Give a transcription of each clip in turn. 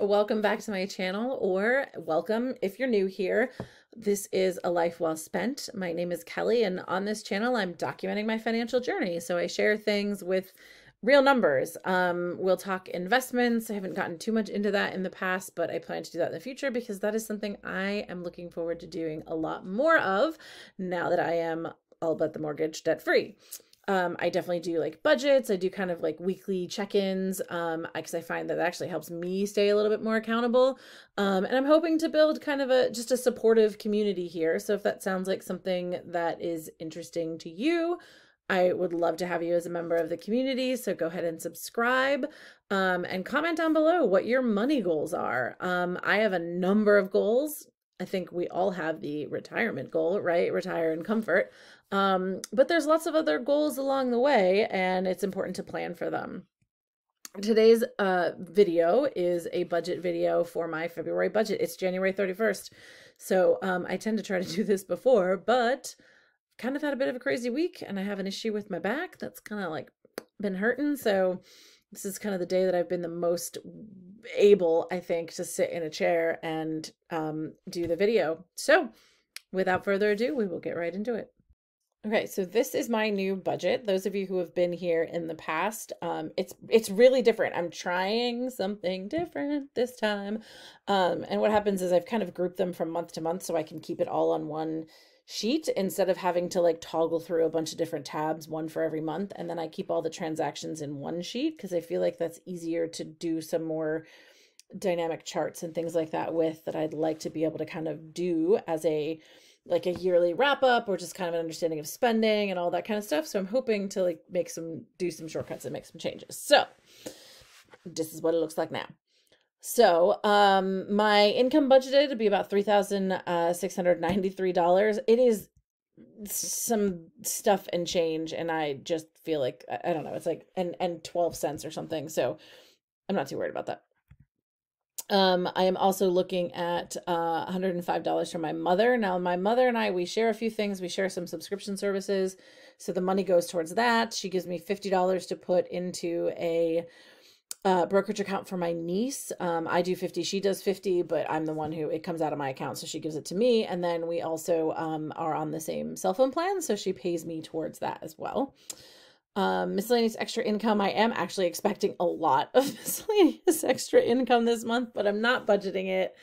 welcome back to my channel, or welcome if you're new here. This is A Life Well Spent. My name is Kelly, and on this channel I'm documenting my financial journey. So I share things with real numbers. We'll talk investments. I haven't gotten too much into that in the past, but I plan to do that in the future because that is something I am looking forward to doing a lot more of now that I am all but the mortgage debt free. I definitely do like budgets. I do kind of like weekly check-ins, because I find that actually helps me stay a little bit more accountable. And I'm hoping to build kind of just a supportive community here. So if that sounds like something that is interesting to you, I would love to have you as a member of the community. So go ahead and subscribe, and comment down below what your money goals are. I have a number of goals. I think we all have the retirement goal, right? Retire in comfort. But there's lots of other goals along the way, and it's important to plan for them. Today's video is a budget video for my February budget. It's January 31st. So I tend to try to do this before, but kind of had a bit of a crazy week, and I have an issue with my back that's kind of like been hurting. So this is kind of the day that I've been the most able, I think, to sit in a chair and do the video. So without further ado, we will get right into it. Okay, so this is my new budget. Those of you who have been here in the past, it's really different. I'm trying something different this time. And what happens is I've kind of grouped them from month to month so I can keep it all on one sheet instead of having to like toggle through a bunch of different tabs, one for every month. And then I keep all the transactions in one sheet because I feel like that's easier to do some more dynamic charts and things like that with, that I'd like to be able to kind of do as a like a yearly wrap up, or just kind of an understanding of spending and all that kind of stuff. So I'm hoping to like do some shortcuts and make some changes. So this is what it looks like now. So my income budgeted to be about $3,693. It is some stuff and change, and I just feel like I don't know, it's like and 12 cents or something. So I'm not too worried about that. I am also looking at $105 from my mother. Now, my mother and I, we share a few things. We share some subscription services. So the money goes towards that. She gives me $50 to put into a brokerage account for my niece. I do 50, she does 50, but I'm the one who, it comes out of my account. So she gives it to me. And then we also are on the same cell phone plan. So she pays me towards that as well. Miscellaneous extra income. I am actually expecting a lot of miscellaneous extra income this month, but I'm not budgeting it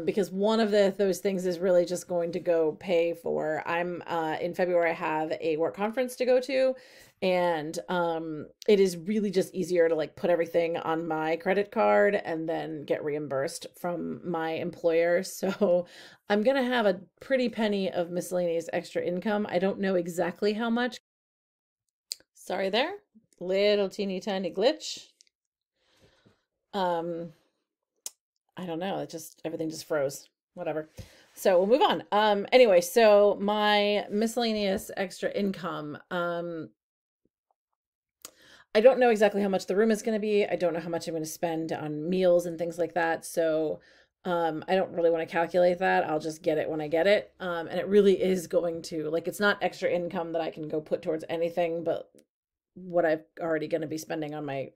because one of those things is really just going to go pay for, I'm in February I have a work conference to go to, and it is really just easier to like put everything on my credit card and then get reimbursed from my employer. So I'm gonna have a pretty penny of miscellaneous extra income. I don't know exactly how much. Sorry there, little teeny tiny glitch. I don't know, everything just froze, whatever. So we'll move on. Anyway, so my miscellaneous extra income, I don't know exactly how much the room is going to be. I don't know how much I'm going to spend on meals and things like that. So I don't really want to calculate that. I'll just get it when I get it. And it really is going to, like, it's not extra income that I can go put towards anything, but what I've already going to be spending on my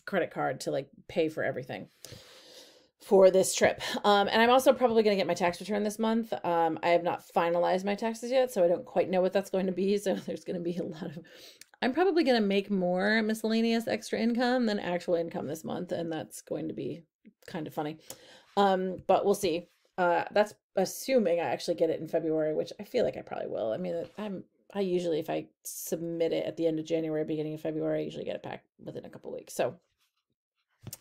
credit card to like pay for everything for this trip. And I'm also probably going to get my tax return this month. I have not finalized my taxes yet, so I don't quite know what that's going to be. So there's going to be a lot of, I'm probably going to make more miscellaneous extra income than actual income this month. And that's going to be kind of funny. But we'll see. That's assuming I actually get it in February, which I feel like I probably will. I mean, I usually, if I submit it at the end of January, beginning of February, I usually get it back within a couple weeks. So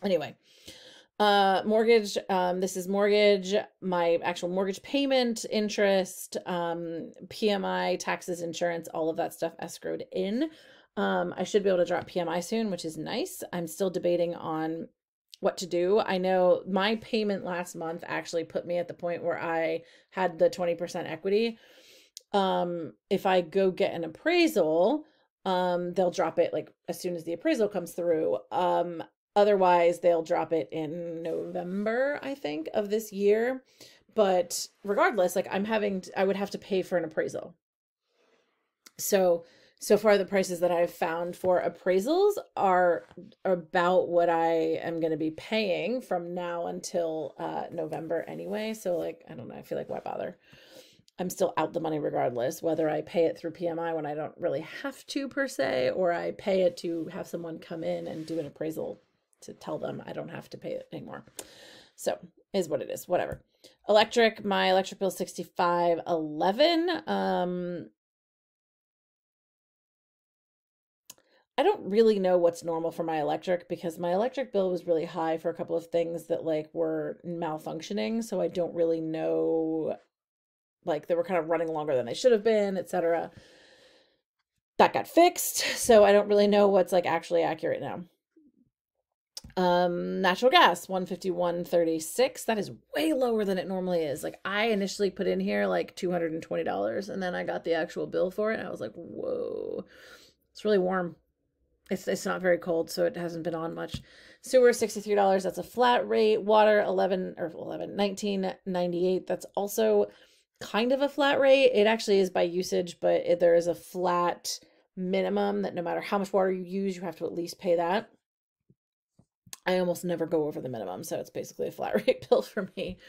anyway, mortgage, this is mortgage, my actual mortgage payment, interest, PMI, taxes, insurance, all of that stuff escrowed in. I should be able to drop PMI soon, which is nice. I'm still debating on what to do. I know my payment last month actually put me at the point where I had the 20% equity. If I go get an appraisal, they'll drop it like as soon as the appraisal comes through. Otherwise they'll drop it in November, I think, of this year. But regardless, like I would have to pay for an appraisal. So so far the prices that I've found for appraisals are about what I am going to be paying from now until November anyway. So like, I don't know, I feel like why bother? I'm still out the money regardless, whether I pay it through PMI when I don't really have to per se, or I pay it to have someone come in and do an appraisal to tell them I don't have to pay it anymore. So is what it is, whatever. Electric, my electric bill is $65.11. I don't really know what's normal for my electric because my electric bill was really high for a couple of things that like were malfunctioning. So I don't really know, like they were kind of running longer than they should have been, etc. That got fixed. So I don't really know what's like actually accurate now. Natural gas, 151.36. That is way lower than it normally is. Like I initially put in here like $220 and then I got the actual bill for it. And I was like, whoa, it's really warm. It's not very cold, so it hasn't been on much. Sewer, $63. That's a flat rate. Water, 19.98. That's also kind of a flat rate. It actually is by usage, but there is a flat minimum that no matter how much water you use, you have to at least pay that. I almost never go over the minimum, so it's basically a flat rate bill for me.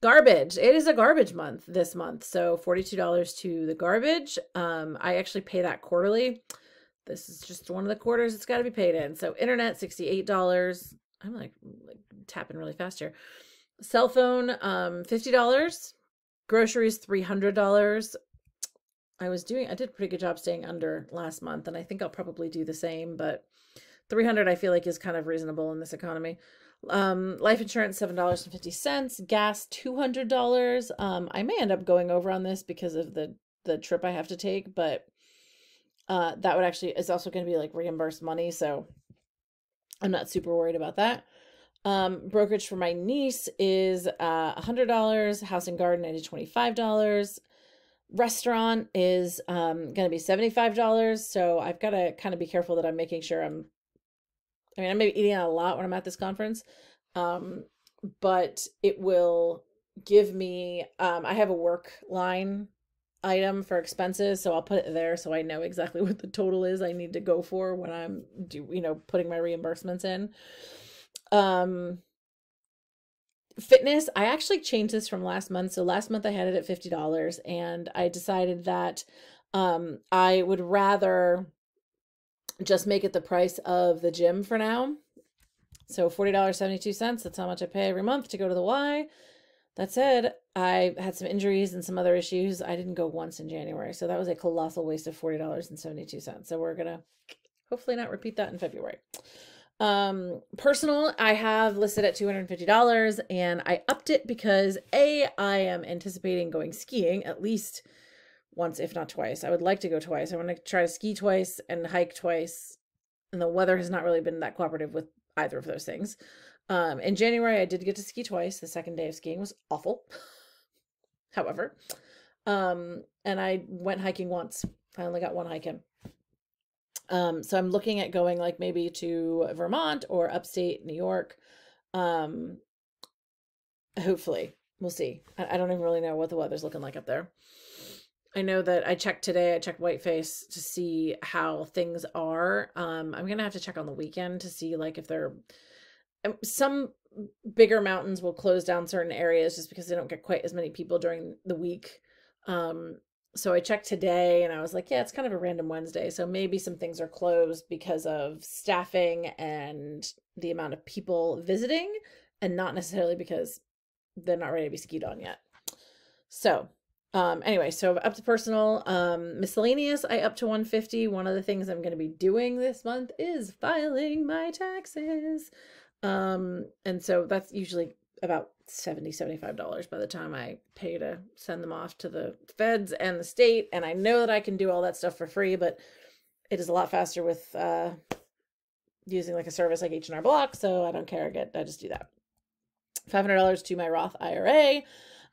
Garbage. It is a garbage month this month, so $42 to the garbage. I actually pay that quarterly. This is just one of the quarters it's got to be paid in. So internet, $68. I'm like tapping really fast here. Cell phone, $50. Groceries, $300. I did a pretty good job staying under last month, and I think I'll probably do the same, but $300 I feel like is kind of reasonable in this economy. Life insurance, $7.50. Gas, $200. I may end up going over on this because of the trip I have to take, but that would actually is also going to be like reimbursed money, so I'm not super worried about that. Brokerage for my niece is $100. House and garden, I did $25. Restaurant is going to be $75. So I've got to kind of be careful that I'm making sure I'm maybe eating out a lot when I'm at this conference, but it will give me. I have a work line item for expenses, so I'll put it there so I know exactly what the total is I need to go for when I'm putting my reimbursements in. Fitness, I actually changed this from last month. So last month I had it at $50 and I decided that I would rather just make it the price of the gym for now. So $40.72, that's how much I pay every month to go to the Y. That said, I had some injuries and some other issues. I didn't go once in January, so that was a colossal waste of $40.72. So we're gonna hopefully not repeat that in February. Personal, I have listed at $250, and I upped it because I am anticipating going skiing at least once, if not twice. I would like to go twice. I want to try to ski twice and hike twice, and the weather has not really been that cooperative with either of those things. In January, I did get to ski twice. The second day of skiing was awful. However, and I went hiking once. I only got one hike in. So I'm looking at going like maybe to Vermont or upstate New York. Hopefully, we'll see. I don't even really know what the weather's looking like up there. I know that I checked today. I checked Whiteface to see how things are. I'm gonna have to check on the weekend to see like if they're some bigger mountains will close down certain areas just because they don't get quite as many people during the week. So I checked today and I was like, yeah, it's kind of a random Wednesday. So maybe some things are closed because of staffing and the amount of people visiting and not necessarily because they're not ready to be skied on yet. So anyway, so up to personal, miscellaneous, I up to $150. One of the things I'm going to be doing this month is filing my taxes. And so that's usually about $75 by the time I pay to send them off to the feds and the state. And I know that I can do all that stuff for free, but it is a lot faster with, using like a service like H&R Block. So I don't care. I just do that. $500 to my Roth IRA.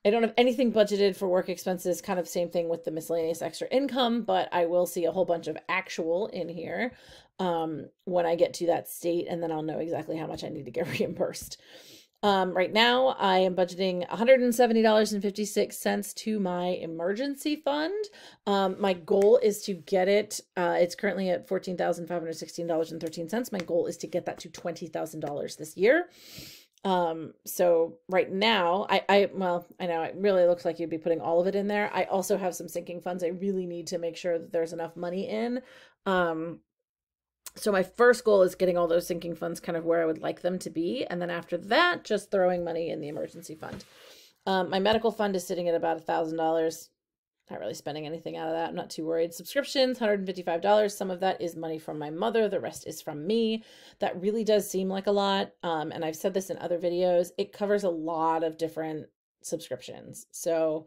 I don't have anything budgeted for work expenses, kind of same thing with the miscellaneous extra income, but I will see a whole bunch of actual in here when I get to that state, and then I'll know exactly how much I need to get reimbursed. Right now, I am budgeting $170.56 to my emergency fund. My goal is to get it. It's currently at $14,516.13. My goal is to get that to $20,000 this year. So right now, well, I know it really looks like you'd be putting all of it in there. I also have some sinking funds. I really need to make sure that there's enough money in. So my first goal is getting all those sinking funds kind of where I would like them to be. And then after that, just throwing money in the emergency fund. My medical fund is sitting at about $1,000. Not really spending anything out of that. I'm not too worried. Subscriptions, $155. Some of that is money from my mother. The rest is from me. That really does seem like a lot. And I've said this in other videos. It covers a lot of different subscriptions. So,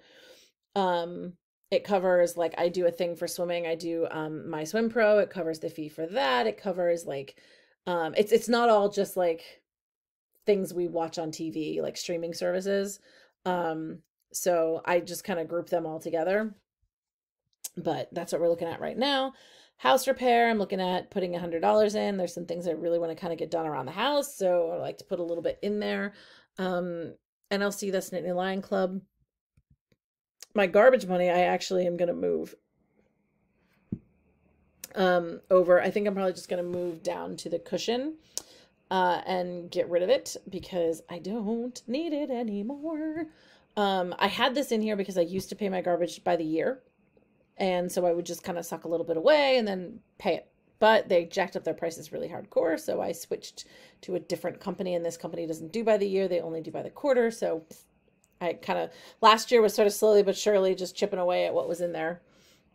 it covers, like, I do a thing for swimming. I do my swim pro. It covers the fee for that. It covers like it's not all just like things we watch on TV, like streaming services. So I just kind of group them all together. But that's what we're looking at right now. House repair, I'm looking at putting $100 in. There's some things I really want to kind of get done around the house, so I like to put a little bit in there. NLC, that's Nittany Lion Club. My garbage money, I actually am going to move over. I think I'm probably just going to move down to the cushion and get rid of it because I don't need it anymore. I had this in here because I used to pay my garbage by the year. And so I would just kind of suck a little bit away and then pay it. But they jacked up their prices really hardcore. So I switched to a different company, and this company doesn't do by the year. They only do by the quarter. So I kind of, last year was sort of slowly but surely just chipping away at what was in there.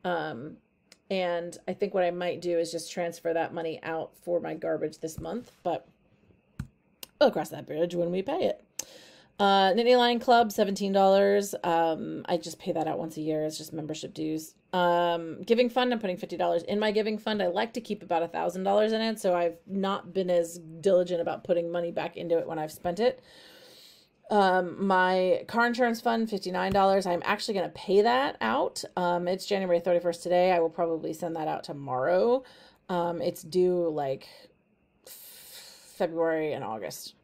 And I think what I might do is just transfer that money out for my garbage this month, but we'll cross that bridge when we pay it. Nittany Lion Club, $17. I just pay that out once a year. It's just membership dues. Giving fund, I'm putting $50 in my giving fund. I like to keep about $1,000 in it, so I've not been as diligent about putting money back into it when I've spent it. My car insurance fund, $59. I'm actually going to pay that out. It's January 31st today. I will probably send that out tomorrow. It's due like February and August.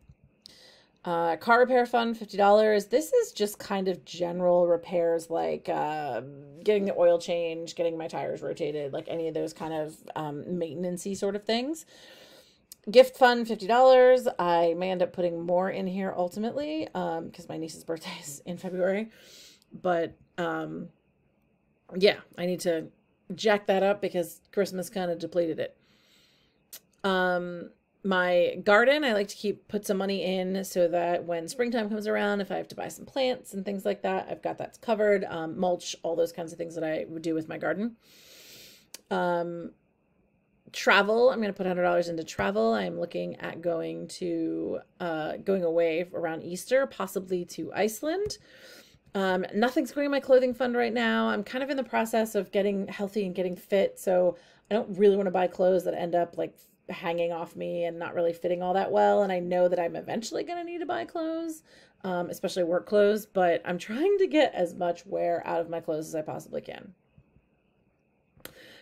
Car repair fund, $50. This is just kind of general repairs, like getting the oil change, getting my tires rotated, like any of those kind of maintenance-y sort of things. Gift fund, $50. I may end up putting more in here ultimately because my niece's birthday is in February. But yeah, I need to jack that up because Christmas kind of depleted it. My garden, I like to put some money in so that when springtime comes around, if I have to buy some plants and things like that, I've got that covered. Mulch, all those kinds of things that I would do with my garden. Travel, I'm going to put $100 into travel. I'm looking at going away around Easter, possibly to Iceland. Nothing's going in my clothing fund right now. I'm kind of in the process of getting healthy and getting fit, so I don't really want to buy clothes that end up like hanging off me and not really fitting all that well. And I know that I'm eventually going to need to buy clothes, especially work clothes, but I'm trying to get as much wear out of my clothes as I possibly can.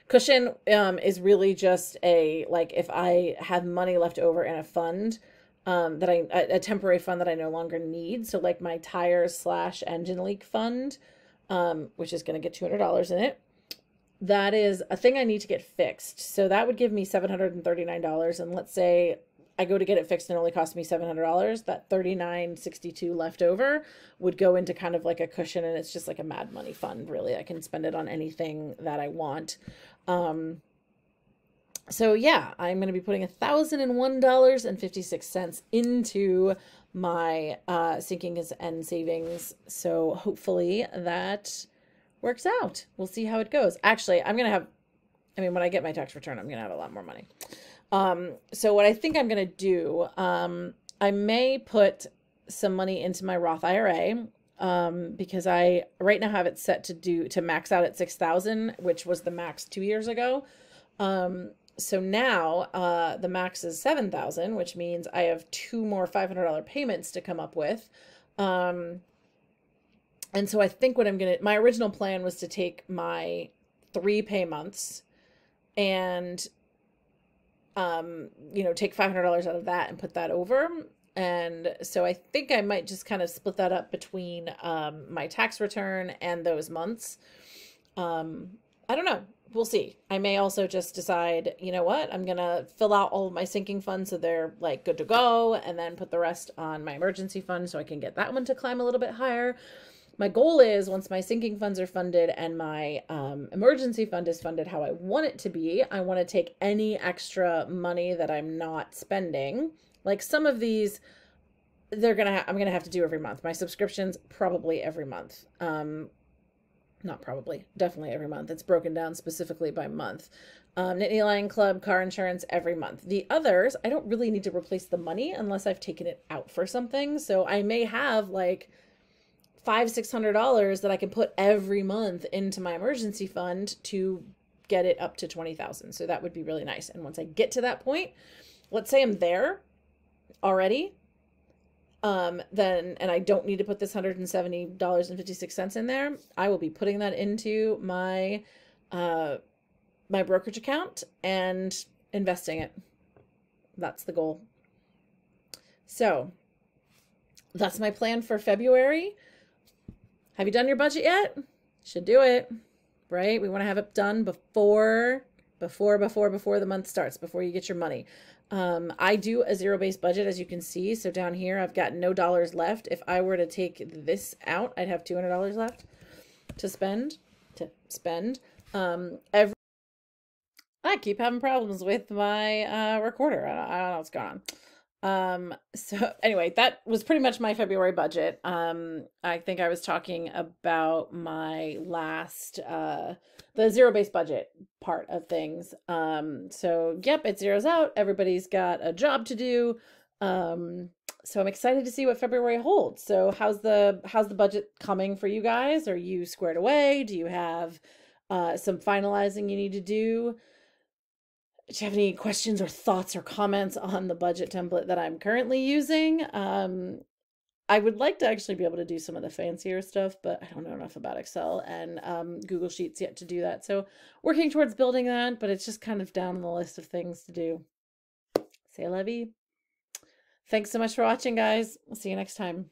Cushion is really just like if I have money left over in a fund a temporary fund that I no longer need. So like my tires / engine leak fund, which is going to get $200 in it. That is a thing I need to get fixed. So that would give me $739. And let's say I go to get it fixed and it only cost me $700. That $39.62 left over would go into kind of like a cushion, and it's just like a mad money fund, really. I can spend it on anything that I want. So yeah, I'm going to be putting $1,001.56 into my sinkings and savings. So hopefully that works out. We'll see how it goes. Actually, when I get my tax return, I'm going to have a lot more money. So what I think I'm going to do, I may put some money into my Roth IRA, because I right now have it set to max out at 6,000, which was the max 2 years ago. So now, the max is 7,000, which means I have 2 more $500 payments to come up with. And so I think my original plan was to take my 3 pay months and, take $500 out of that and put that over. And so I think I might just kind of split that up between my tax return and those months. I don't know. We'll see. I may also just decide, you know what, I'm going to fill out all of my sinking funds so they're like good to go, and then put the rest on my emergency fund so I can get that one to climb a little bit higher. My goal is, once my sinking funds are funded and my emergency fund is funded how I want it to be, I want to take any extra money that I'm not spending. Like some of these, I'm going to have to do every month. My subscriptions, probably every month. Not probably, definitely every month. It's broken down specifically by month. Nittany Lion Club, car insurance, every month. The others, I don't really need to replace the money unless I've taken it out for something. So I may have like $500-600 that I can put every month into my emergency fund to get it up to 20,000. So that would be really nice. And once I get to that point, let's say I'm there already, then, and I don't need to put this $170.56 in there, I will be putting that into my, my brokerage account and investing it. That's the goal. So that's my plan for February. Have you done your budget yet? Should do it, right? We want to have it done before the month starts, before you get your money. I do a zero-based budget, as you can see. So down here, I've got no dollars left. If I were to take this out, I'd have $200 left to spend. I keep having problems with my recorder. I don't know what's going on. So anyway, that was pretty much my February budget. I think I was talking about my last, the zero-based budget part of things. So yep, it zeroes out. Everybody's got a job to do. So I'm excited to see what February holds. So how's the budget coming for you guys? Are you squared away? Do you have, some finalizing you need to do? Do you have any questions or thoughts or comments on the budget template that I'm currently using? I would like to actually be able to do some of the fancier stuff, but I don't know enough about Excel and Google Sheets yet to do that. So working towards building that, but it's just kind of down on the list of things to do. C'est la vie. Thanks so much for watching, guys. I'll see you next time.